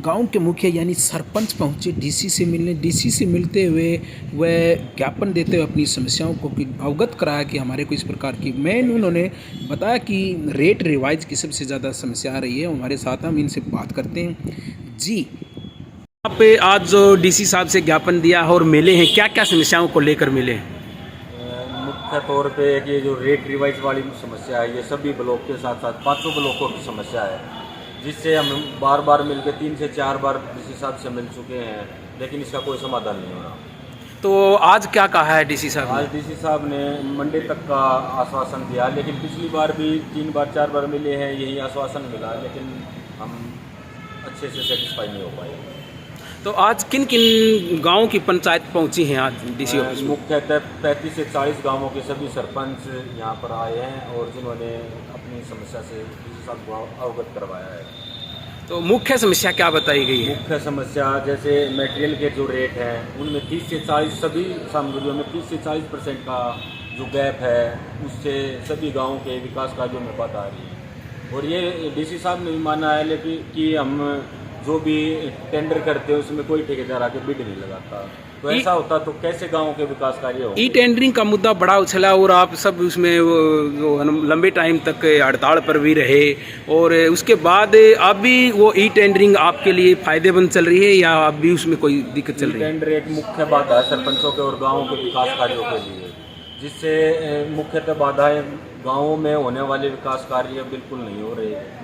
गांव के मुखिया यानी सरपंच पहुंचे डीसी से मिलने। डीसी से मिलते हुए वह ज्ञापन देते हुए अपनी समस्याओं को अवगत कराया कि हमारे को इस प्रकार की मेन उन्होंने बताया कि रेट रिवाइज की सबसे ज़्यादा समस्या आ रही है। हमारे साथ हम इनसे बात करते हैं जी। आप आज जो डीसी साहब से ज्ञापन दिया और मिले हैं, क्या क्या समस्याओं को लेकर मिले हैं? मुख्य तौर पे कि जो रेट रिवाइज वाली समस्या है, ये सभी ब्लॉक के साथ साथ 500 ब्लॉकों की समस्या है, जिससे हम बार बार मिलकर 3 से 4 बार डीसी साहब से मिल चुके हैं, लेकिन इसका कोई समाधान नहीं हो रहा। तो आज क्या कहा है डीसी साहब? आज डीसी साहब ने मंडे तक का आश्वासन दिया, लेकिन पिछली बार भी 3 बार 4 बार मिले हैं, यही आश्वासन मिला, लेकिन हम अच्छे से सेटिस्फाई नहीं हो पाए। तो आज किन किन गाँव की पंचायत पहुंची हैं आज डीसी ऑफिस? मुख्यतः 35 से 40 गांवों के सभी सरपंच यहाँ पर आए हैं और जिन्होंने अपनी समस्या से डीसी साहब को अवगत करवाया है। तो मुख्य समस्या क्या बताई गई है? मुख्य समस्या जैसे मटेरियल के जो रेट हैं, उनमें 30 से 40 सभी सामग्रियों में 30 से 40% का जो गैप है, उससे सभी गाँवों के विकास कार्यों में बाधा आ रही है। और ये डीसी साहब ने भी माना है, लेकिन कि हम जो भी टेंडर करते हैं उसमें कोई ठेकेदार आके बिड नहीं लगाता। तो ऐसा होता तो कैसे गांवों के विकास कार्य हो? ई टेंडरिंग का मुद्दा बड़ा उछला और आप सब उसमें जो लंबे टाइम तक हड़ताल पर भी रहे, और उसके बाद अब भी वो ई टेंडरिंग आपके लिए फायदेमंद चल रही है या अब भी उसमें कोई दिक्कत चल रही है? टेंडर एक मुख्य बाधा है सरपंचों के और गाँवों के विकास कार्यों के लिए, जिससे मुख्यतः बाधाएं गाँवों में होने वाले विकास कार्य बिल्कुल नहीं हो रहे।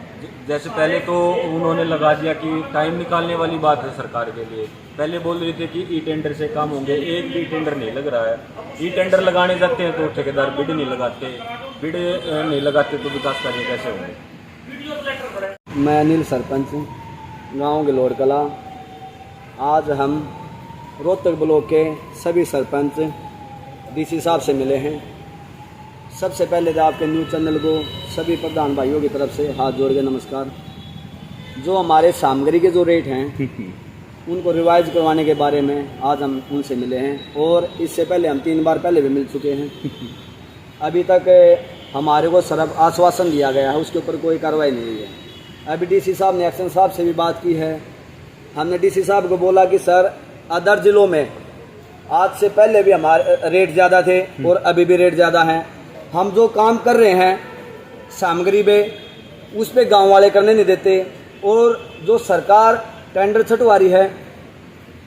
जैसे पहले तो उन्होंने लगा दिया कि टाइम निकालने वाली बात है सरकार के लिए। पहले बोल रहे थे कि ई टेंडर से काम होंगे, एक भी टेंडर नहीं लग रहा है। ई टेंडर लगाने जाते हैं तो ठेकेदार बिड नहीं लगाते, बिड नहीं लगाते तो विकास कार्य कैसे होंगे? मैं अनिल सरपंच गांव गलोड़ कला। आज हम रोहतक ब्लॉक के सभी सरपंच डीसी साहब से मिले हैं। सबसे पहले तो आपके न्यूज़ चैनल को सभी प्रधान भाइयों की तरफ से हाथ जोड़ के नमस्कार। जो हमारे सामग्री के जो रेट हैं उनको रिवाइज करवाने के बारे में आज हम उनसे मिले हैं, और इससे पहले हम 3 बार पहले भी मिल चुके हैं। अभी तक हमारे को सिर्फ आश्वासन दिया गया है, उसके ऊपर कोई कार्रवाई नहीं हुई है। अभी डीसी साहब ने एक्शन साहब से भी बात की है। हमने डीसी साहब को बोला कि सर, अदर जिलों में आज से पहले भी हमारे रेट ज़्यादा थे और अभी भी रेट ज़्यादा हैं। हम जो काम कर रहे हैं सामग्री पे, उस पे गांव वाले करने नहीं देते, और जो सरकार टेंडर छटवा रही है,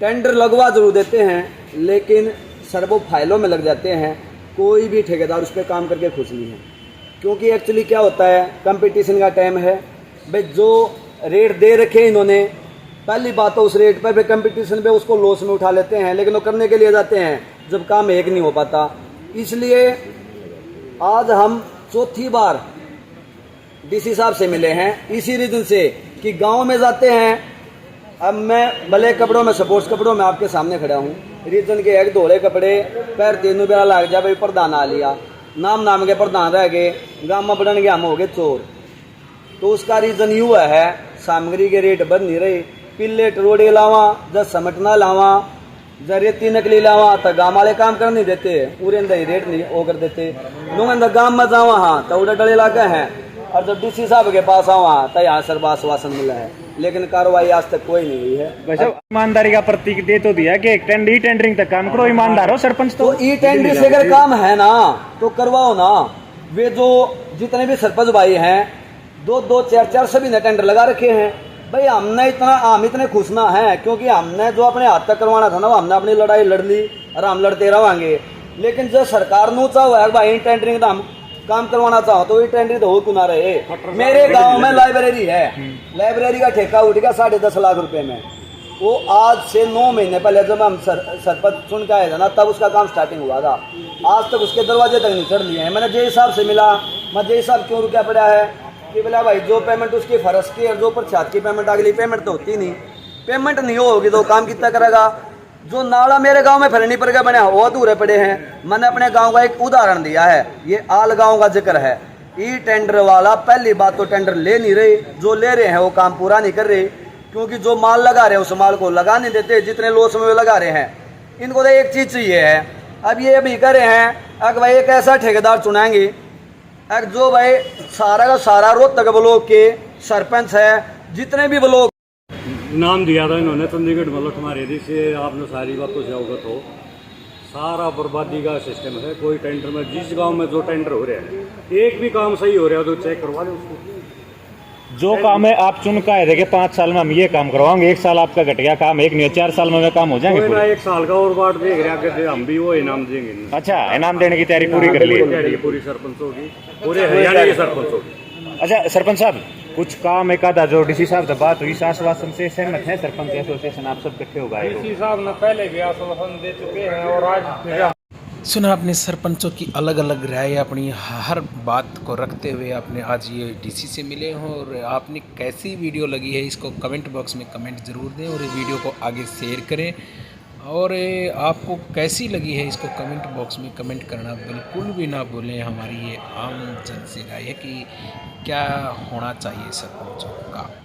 टेंडर लगवा जरूर देते हैं, लेकिन सर वो फाइलों में लग जाते हैं। कोई भी ठेकेदार उस पर काम करके खुश नहीं है, क्योंकि एक्चुअली क्या होता है, कंपटीशन का टाइम है भाई। जो रेट दे रखे इन्होंने, पहली बात तो उस रेट पर कंपटीशन पे उसको लॉस में उठा लेते हैं, लेकिन वो करने के लिए जाते हैं जब काम एक नहीं हो पाता। इसलिए आज हम चौथी बार डीसी साहब से मिले हैं, इसी रीजन से कि गांव में जाते हैं। अब मैं भले कपड़ों में, स्पोर्ट्स कपड़ों में आपके सामने खड़ा हूँ, रीजन के एक धोले कपड़े पैर 3 बेरा लग जाए, भाई प्रधान आ लिया, नाम के प्रधान रह गए, गाँव में बढ़न गया, हम हो गए चोर। तो उसका रीजन यू है, सामग्री के रेट बढ़ नहीं रहे। पिल्ले टरोड़े लावा, जब समटना लावा, जब रेती नकली लावा तो गाँव वाले काम कर नहीं देते, पूरे अंदर रेट नहीं वो कर देते। लोग अंदर गाँव में जावा हाँ तो उड़े डले लागे हैं, और जब डीसी साहब के पास आवा तो यहाँ सर आश्वासन मिला है, लेकिन कार्रवाई आज तक कोई नहीं हुई है। ईमानदारी का प्रतीक दे तो दिया कि ई टेंडरिंग तक काम करो, ईमानदार हो सरपंच। तो ई टेंडरिंग से अगर काम है ना तो करवाओ ना। वे जो जितने भी सरपंच भाई हैं, 2-2, 4-4 सभी ने टेंडर लगा रखे हैं। भाई हम इतने खुश ना हैं, क्योंकि हमने जो अपने हाथ तक करवाना था ना, हमने अपनी लड़ाई लड़ ली और हम लड़ते रहेंगे। लेकिन जो सरकार ने चाहो है भाई टेंडरिंग हम काम करवाना चाहो तो ये टेंडरिंग तो हो क्यों ना रहे। मेरे गांव में लाइब्रेरी है, लाइब्रेरी का ठेका उठ गया 10.5 लाख रुपए में। वो आज से 9 महीने पहले जब हम सरपंच चुन के आए थे ना, तब उसका काम स्टार्टिंग हुआ था। आज तक उसके दरवाजे तक नहीं चढ़ लिए हैं। मैंने जे साहब से मिला, मैं जे साहब क्यों रुका पड़ा है कि बोला भाई जो पेमेंट उसकी फर्ज की और जो प्रचार की पेमेंट, अगली पेमेंट तो होती नहीं। पेमेंट नहीं होगी तो काम कितना करेगा। जो नाला मेरे गांव में फरनी पर के बने वो अधूरे पड़े हैं। मैंने अपने गांव का एक उदाहरण दिया है, ये आल गांव का जिक्र है। ई टेंडर वाला पहली बात तो टेंडर ले नहीं रहे, जो ले रहे हैं वो काम पूरा नहीं कर रहे, क्योंकि जो माल लगा रहे हैं उस माल को लगा नहीं देते, जितने लॉस में लगा रहे हैं। इनको तो एक चीज़ चाहिए है, अब ये भी कर रहे हैं अगर भाई एक ऐसा ठेकेदार चुनाएंगे जो भाई सारा का सारा रोहतक ब्लॉक के सरपंच है, जितने भी ब्लॉक नाम दिया था इन्होंने चंडीगढ़ में लुटमारी थी से आपने सारी बातों से अवगत हो। सारा बर्बादी का सिस्टम है। कोई टेंडर में जिस गांव में जो टेंडर हो रहे हैं एक भी काम सही हो रहा है तो चेक करवा ले उसको। जो काम है आप चुन का है देखिए 5 साल में हम ये काम करवाएंगे, 1 साल आपका घट गया काम, एक नहीं 4 साल में काम हो जाएंगे कोई ना पूरे। 1 साल का और बाट देख रहे हैं कि हम भी वो इनाम देंगे। अच्छा, इनाम देने की तैयारी पूरी कर ली है। तैयारी पूरी सरपंचों की, पूरे हरियाणा के सरपंचों की। अच्छा सरपंच साहब, कुछ काम एक आधा जो डीसी साहब से बात हुई, आश्वासन से सहमत है सरपंच एसोसिएशन, आप सब इकट्ठे हो गए हो? डीसी साहब ने पहले भी आश्वासन दे चुके हैं और आज फिर सुना आपने सरपंचों की अलग अलग राय, अपनी हर बात को रखते हुए आपने आज ये डीसी से मिले हों, और आपने कैसी वीडियो लगी है इसको कमेंट बॉक्स में कमेंट ज़रूर दें और ये वीडियो को आगे शेयर करें। और आपको कैसी लगी है इसको कमेंट बॉक्स में कमेंट करना बिल्कुल भी ना भूलें। हमारी ये आम जन से राय है कि क्या होना चाहिए सरपंचों का।